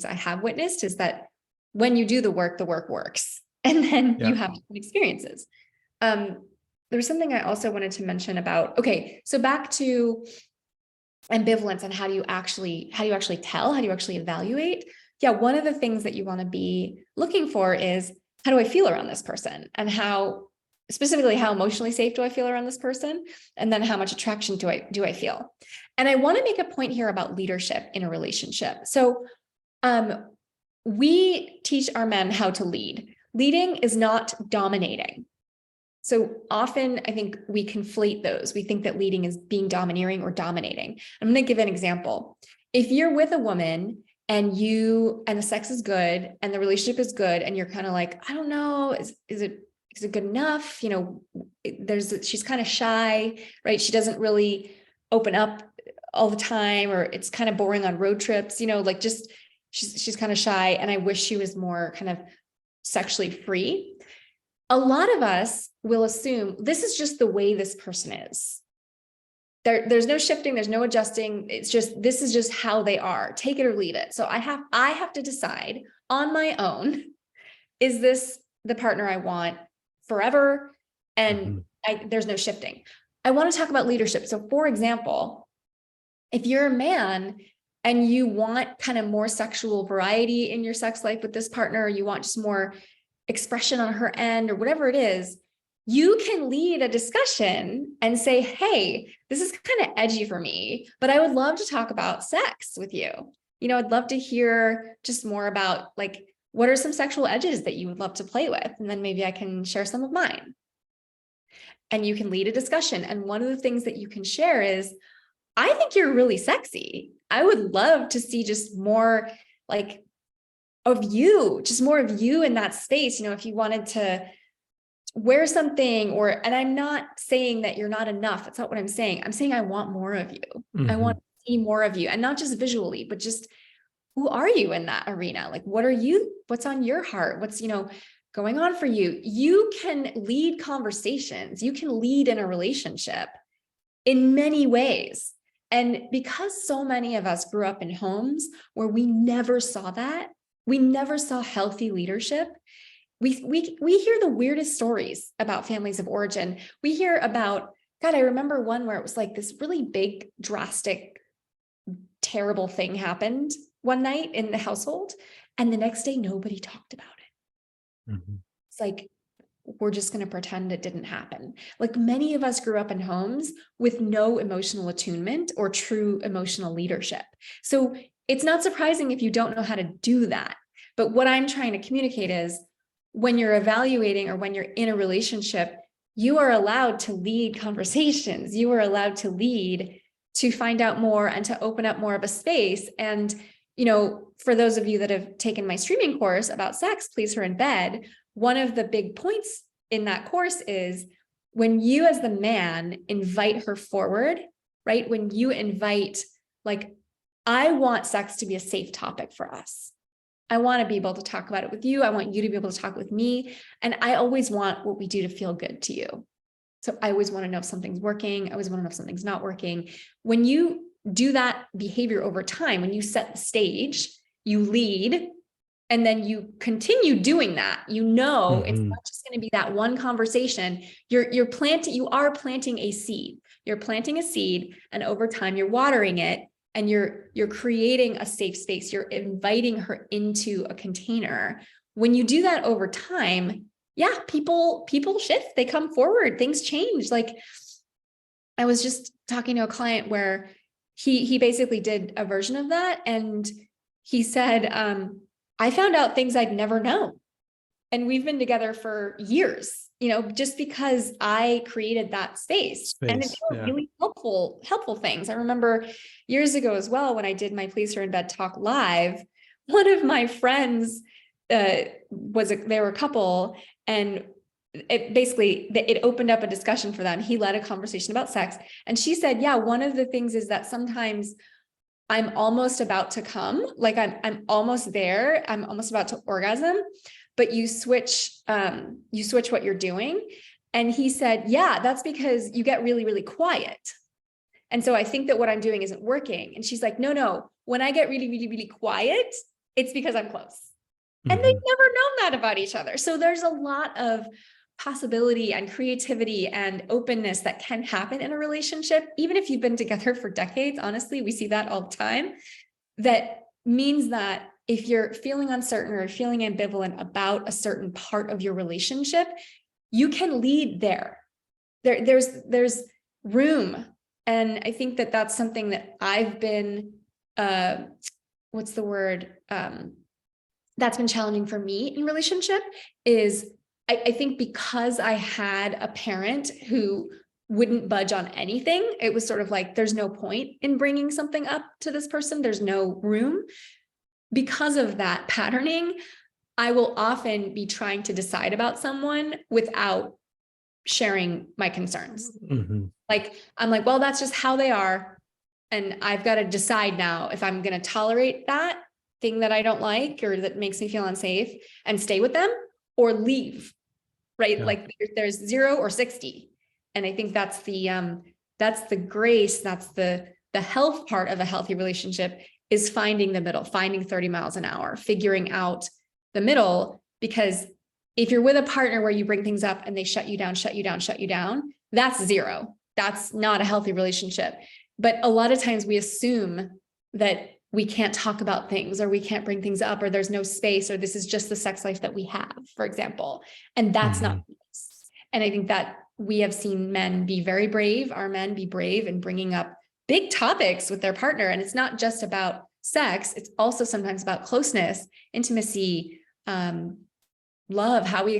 I have witnessed is that when you do the work works, and then you have experiences. There's something I also wanted to mention about, okay, so back to ambivalence and how do you actually tell, how do you actually evaluate? Yeah, one of the things that you want to be looking for is, how do I feel around this person? And how, specifically, how emotionally safe do I feel around this person? And then how much attraction do I feel? And I want to make a point here about leadership in a relationship. So we teach our men how to lead. Leading is not dominating. So often I think we conflate those. We think that leading is being domineering or dominating. I'm going to give an example. If you're with a woman and the sex is good and the relationship is good, and you're kind of like, I don't know, is it good enough? You know, she's kind of shy, right? She doesn't really open up all the time, or it's kind of boring on road trips, you know, like just she's kind of shy, and I wish she was more kind of sexually free. A lot of us will assume this is just the way this person is. There's no shifting, there's no adjusting. It's just, this is just how they are. Take it or leave it. So I have to decide on my own, is this the partner I want forever? And there's no shifting. I want to talk about leadership. So for example, if you're a man and you want kind of more sexual variety in your sex life with this partner, or you want just more expression on her end, or whatever it is, you can lead a discussion and say, hey, this is kind of edgy for me, but I would love to talk about sex with you. You know, I'd love to hear just more about, like, what are some sexual edges that you would love to play with? And then maybe I can share some of mine. And you can lead a discussion. And one of the things that you can share is, I think you're really sexy. I would love to see just more like of you, just more of you in that space. You know, if you wanted to wear something, and I'm not saying that you're not enough. That's not what I'm saying. I'm saying I want more of you. I want to see more of you, and not just visually, but just who are you in that arena? Like, what's on your heart? What's, you know, going on for you? You can lead conversations. You can lead in a relationship in many ways. And because so many of us grew up in homes where we never saw that, we never saw healthy leadership. We hear the weirdest stories about families of origin. We hear about, God, I remember one where it was like this really big, drastic, terrible thing happened one night in the household, and the next day nobody talked about it. It's like, we're just going to pretend it didn't happen. Like, many of us grew up in homes with no emotional attunement or true emotional leadership. So it's not surprising if you don't know how to do that. But what I'm trying to communicate is, when you're evaluating or when you're in a relationship, you are allowed to lead conversations. You are allowed to lead to find out more and to open up more of a space. And, you know, for those of you that have taken my streaming course about sex, Please Her in Bed, one of the big points in that course is, when you as the man invite her forward, right? When you invite, like, I want sex to be a safe topic for us. I want to be able to talk about it with you. I want you to be able to talk with me. And I always want what we do to feel good to you. So I always want to know if something's working. I always want to know if something's not working. When you do that behavior over time, when you set the stage, you lead, and then you continue doing that, you know, it's not just going to be that one conversation. You are planting a seed. You're planting a seed, and over time you're watering it. And you're creating a safe space. You're inviting her into a container. When you do that over time, yeah, people shift. They come forward. Things change. Like, I was just talking to a client where he basically did a version of that, and he said, I found out things I'd never known. And we've been together for years, you know, just because I created that space. And it's really helpful things. I remember years ago as well, when I did my Please Her in Bed talk live, one of my friends they were a couple, and it opened up a discussion for them. He led a conversation about sex. And she said, yeah, one of the things is that sometimes I'm almost about to come, like I'm almost there. I'm almost about to orgasm, but you switch what you're doing. And he said, yeah, that's because you get really, really quiet. And so I think that what I'm doing isn't working. And she's like, no, when I get really, really, really quiet, it's because I'm close. And they've never known that about each other. So there's a lot of possibility and creativity and openness that can happen in a relationship, even if you've been together for decades. Honestly, we see that all the time. That means that if you're feeling uncertain or feeling ambivalent about a certain part of your relationship, you can lead there. There's room. And I think that that's something that I've been, what's the word? That's been challenging for me in relationship is I think because I had a parent who wouldn't budge on anything, it was sort of like, there's no point in bringing something up to this person. There's no room. Because of that patterning, I will often be trying to decide about someone without sharing my concerns. Like, I'm like, well, that's just how they are. And I've got to decide now if I'm going to tolerate that thing that I don't like, or that makes me feel unsafe, and stay with them or leave, right? Yeah. Like there's 0 or 60. And I think that's the grace, that's the health part of a healthy relationship, is finding the middle, finding 30 miles an hour, figuring out the middle. Because if you're with a partner where you bring things up and they shut you down, that's 0. That's not a healthy relationship. But a lot of times we assume that we can't talk about things, or we can't bring things up, or there's no space, or this is just the sex life that we have, for example. And that's not nice. And I think that we have seen men be very brave, our men be brave in bringing up big topics with their partner. And it's not just about sex. It's also sometimes about closeness, intimacy, love, how we